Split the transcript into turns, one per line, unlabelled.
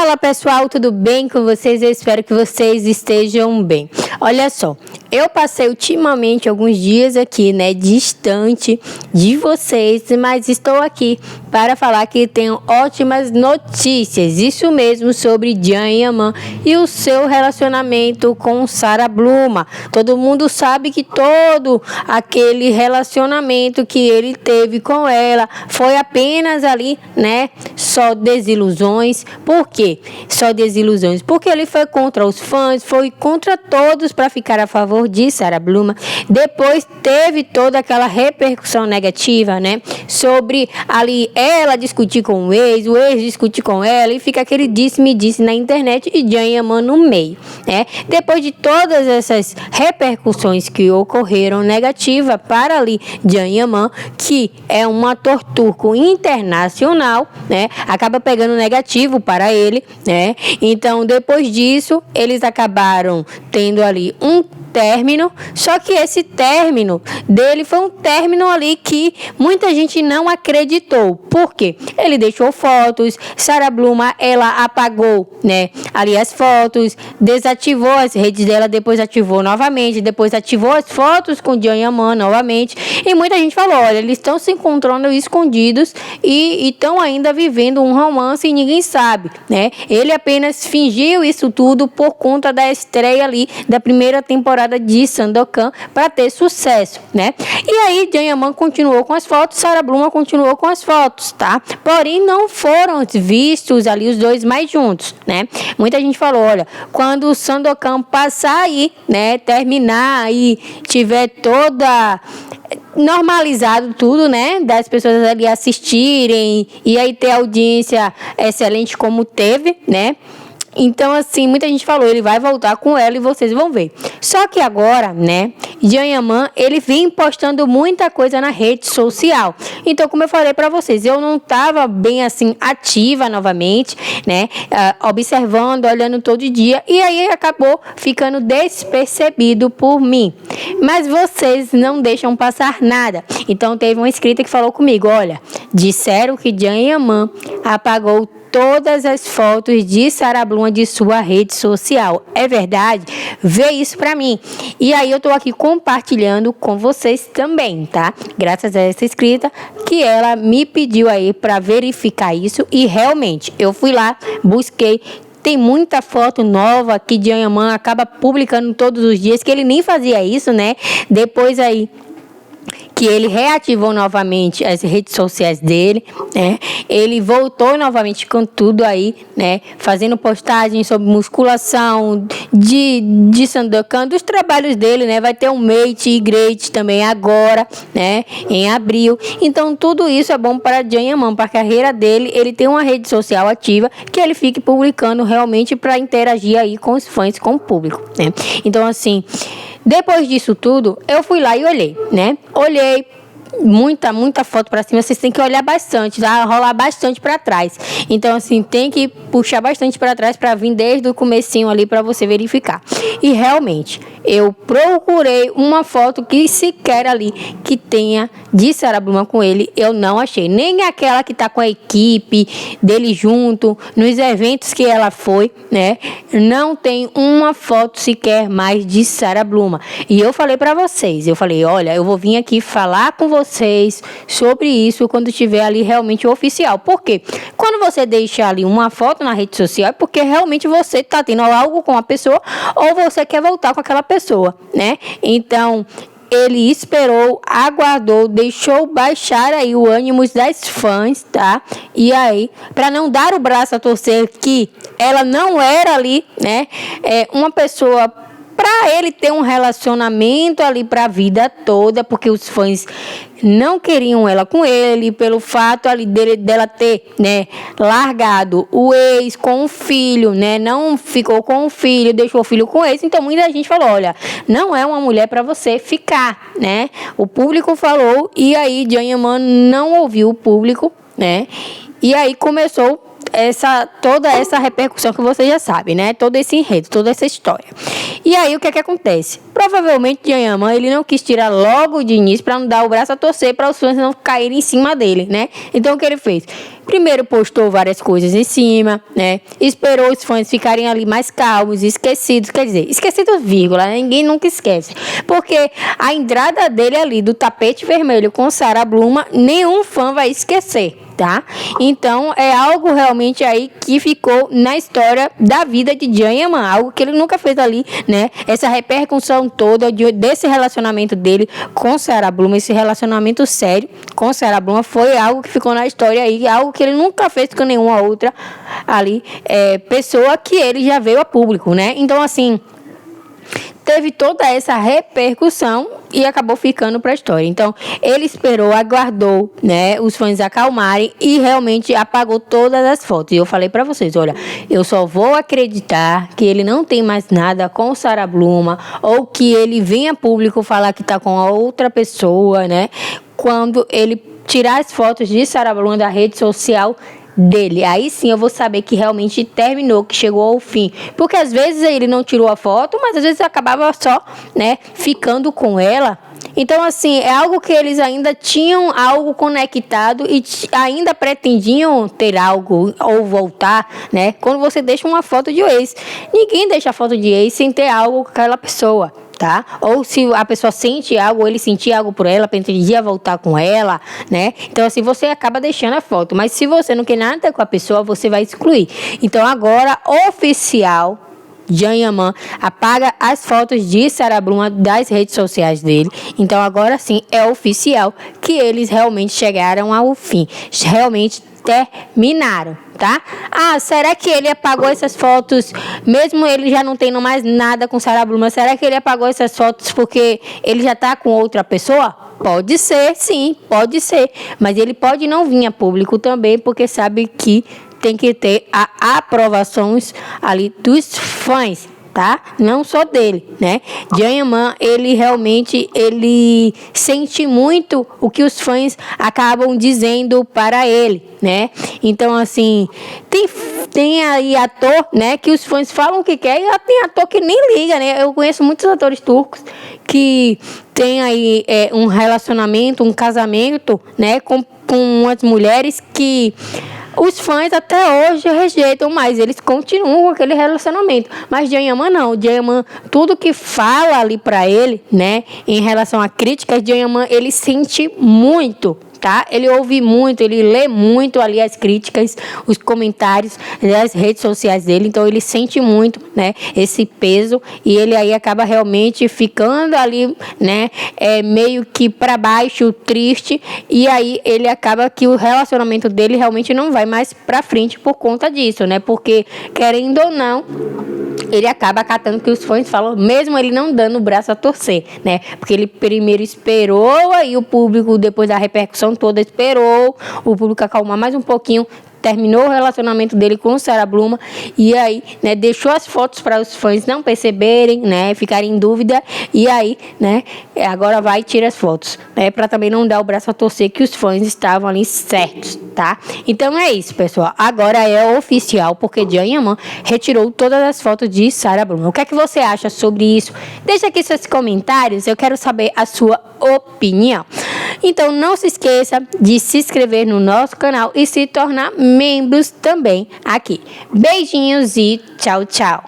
Fala pessoal, tudo bem com vocês? Eu espero que vocês estejam bem. Olha só, eu passei ultimamente alguns dias aqui, distante de vocês, mas estou aqui para falar que tenho ótimas notícias. Isso mesmo, sobre Can Yaman e o seu relacionamento com Sarah Bluma. Todo mundo sabe que todo aquele relacionamento que ele teve com ela foi apenas ali, só desilusões. Por quê? Só desilusões. Porque ele foi contra os fãs, foi contra todos para ficar a favor de Sarah Bluma. Depois teve toda aquela repercussão negativa, sobre ali ela discutir com o ex discutir com ela, e fica aquele disse-me-disse na internet e Can Yaman no meio, Depois de todas essas repercussões que ocorreram negativa para ali Can Yaman, que é um ator turco internacional, acaba pegando negativo para ele, Então, depois disso, eles acabaram tendo ali um término, só que esse término dele foi um término ali que muita gente não acreditou. Por quê? Ele deixou fotos, Sarah Bluma, ela apagou, ali as fotos, desativou as redes dela, depois ativou novamente, depois ativou as fotos com Can Yaman novamente, e muita gente falou, olha, eles estão se encontrando escondidos e estão ainda vivendo um romance e ninguém sabe, Ele apenas fingiu isso tudo por conta da estreia ali da primeira temporada de Sandokan para ter sucesso, E aí Can Yaman continuou com as fotos, Sarah Bluma continuou com as fotos, tá? Porém, não foram vistos ali os dois mais juntos, Muita gente falou, olha, quando o Sandokan passar aí, terminar e tiver toda normalizado tudo, das pessoas ali assistirem e aí ter audiência excelente como teve, Então, assim, muita gente falou, ele vai voltar com ela e vocês vão ver. Só que agora, Can Yaman, ele vem postando muita coisa na rede social. Então, como eu falei pra vocês, eu não tava bem, assim, ativa novamente, observando, olhando todo dia. E aí, acabou ficando despercebido por mim. Mas vocês não deixam passar nada. Então, teve uma inscrita que falou comigo, olha, disseram que Can Yaman apagou todas as fotos de Sarah Bluma de sua rede social. É verdade? Vê isso pra mim. E aí eu tô aqui compartilhando com vocês também, tá? Graças a essa inscrita que ela me pediu aí pra verificar isso, e realmente eu fui lá, busquei. Tem muita foto nova que Can Yaman acaba publicando todos os dias, que ele nem fazia isso, Depois aí que ele reativou novamente as redes sociais dele, Ele voltou novamente com tudo aí, Fazendo postagens sobre musculação, de Sandokan, dos trabalhos dele, Vai ter um meet e great também agora, Em abril. Então, tudo isso é bom para Can Yaman, para a carreira dele. Ele tem uma rede social ativa que ele fique publicando realmente para interagir aí com os fãs, com o público, Então, assim, depois disso tudo, eu fui lá e olhei, Olhei muita foto pra cima, vocês têm que olhar bastante, tá? Rolar bastante pra trás. Então, assim, tem que puxar bastante pra trás pra vir desde o comecinho ali pra você verificar. E realmente, eu procurei uma foto que sequer ali que tenha de Sarah Bluma com ele, eu não achei. Nem aquela que tá com a equipe dele junto, nos eventos que ela foi, Não tem uma foto sequer mais de Sarah Bluma. E eu falei pra vocês, olha, eu vou vir aqui falar com vocês sobre isso quando tiver ali realmente o oficial. Por quê? Quando você deixa ali uma foto na rede social, é porque realmente você tá tendo algo com a pessoa ou você quer voltar com aquela pessoa, Então, ele esperou, aguardou, deixou baixar aí o ânimo das fãs, tá? E aí, para não dar o braço a torcer que ela não era ali, uma pessoa para ele ter um relacionamento ali para a vida toda, porque os fãs não queriam ela com ele, pelo fato ali dela ter, largado o ex com o filho, não ficou com o filho, deixou o filho com o ex. Então muita gente falou, olha, não é uma mulher para você ficar, O público falou, e aí Can Yaman não ouviu o público, E aí começou toda essa repercussão que você já sabe, todo esse enredo, toda essa história. E aí o que é que acontece? provavelmente Janhaman, ele não quis tirar logo de início para não dar o braço a torcer para os fãs não caírem em cima dele, né? Então o que ele fez? Primeiro postou várias coisas em cima, né? Esperou os fãs ficarem ali mais calmos, esquecidos, quer dizer, esquecidos, vírgula, né? Ninguém nunca esquece. Porque a entrada dele ali do tapete vermelho com Sarah Bluma, nenhum fã vai esquecer, tá? Então é algo realmente aí que ficou na história da vida de Janhaman, algo que ele nunca fez ali, né? Essa repercussão toda desse relacionamento dele com Sarah Bluma, esse relacionamento sério com Sarah Bluma, foi algo que ficou na história aí, algo que ele nunca fez com nenhuma outra ali pessoa que ele já veio a público, né? Então assim, teve toda essa repercussão e acabou ficando para a história. Então, ele esperou, aguardou, né, os fãs acalmarem e realmente apagou todas as fotos. E eu falei para vocês, olha, eu só vou acreditar que ele não tem mais nada com Sarah Bluma ou que ele venha a público falar que tá com a outra pessoa, né, quando ele tirar as fotos de Sarah Bluma da rede social dele. Aí sim eu vou saber que realmente terminou, que chegou ao fim. Porque às vezes ele não tirou a foto, mas às vezes acabava só, né, ficando com ela. Então, assim, é algo que eles ainda tinham algo conectado e ainda pretendiam ter algo ou voltar, né? Quando você deixa uma foto de ex. Ninguém deixa a foto de ex sem ter algo com aquela pessoa, tá? Ou se a pessoa sente algo, ou ele sentia algo por ela, pretendia voltar com ela, né? Então, assim, você acaba deixando a foto. Mas se você não quer nada com a pessoa, você vai excluir. Então, agora, oficial, Janhaman apaga as fotos de Sarah Bluma das redes sociais dele. Então, agora sim, é oficial que eles realmente chegaram ao fim. Realmente terminaram, tá? Ah, será que ele apagou essas fotos, mesmo ele já não tendo mais nada com Sarah Bluma? Será que ele apagou essas fotos porque ele já tá com outra pessoa? Pode ser, sim, pode ser. Mas ele pode não vir a público também, porque sabe que tem que ter a aprovações ali dos fãs, tá? Não só dele, né? Janhaman, ele realmente, ele sente muito o que os fãs acabam dizendo para ele, né? Então, assim, tem aí ator, né, que os fãs falam o que quer e tem ator que nem liga, né? Eu conheço muitos atores turcos que tem aí um relacionamento, um casamento, né, com umas mulheres que os fãs até hoje rejeitam, mas eles continuam com aquele relacionamento. Mas Janhaman não. Janhaman, tudo que fala ali pra ele, né, em relação a críticas, Janhaman, ele sente muito, tá? Ele ouve muito, ele lê muito ali as críticas, os comentários das redes sociais dele, então ele sente muito, né, esse peso e ele aí acaba realmente ficando ali, né, meio que para baixo, triste, e aí ele acaba que o relacionamento dele realmente não vai mais para frente por conta disso, né? Porque querendo ou não, ele acaba acatando o que os fãs falam, mesmo ele não dando o braço a torcer, né? Porque ele primeiro esperou, aí o público, depois da repercussão toda, esperou o público acalmar mais um pouquinho, terminou o relacionamento dele com Sarah Bluma e aí, né, deixou as fotos para os fãs não perceberem, né, ficarem em dúvida e aí, né, agora vai e tira as fotos, né, para também não dar o braço a torcer que os fãs estavam ali certos, tá? Então é isso, pessoal. Agora é oficial porque Janhaman retirou todas as fotos de Sarah Bluma. O que é que você acha sobre isso? Deixa aqui seus comentários, eu quero saber a sua opinião. Então não se esqueça de se inscrever no nosso canal e se tornar membros também aqui. Beijinhos e tchau, tchau.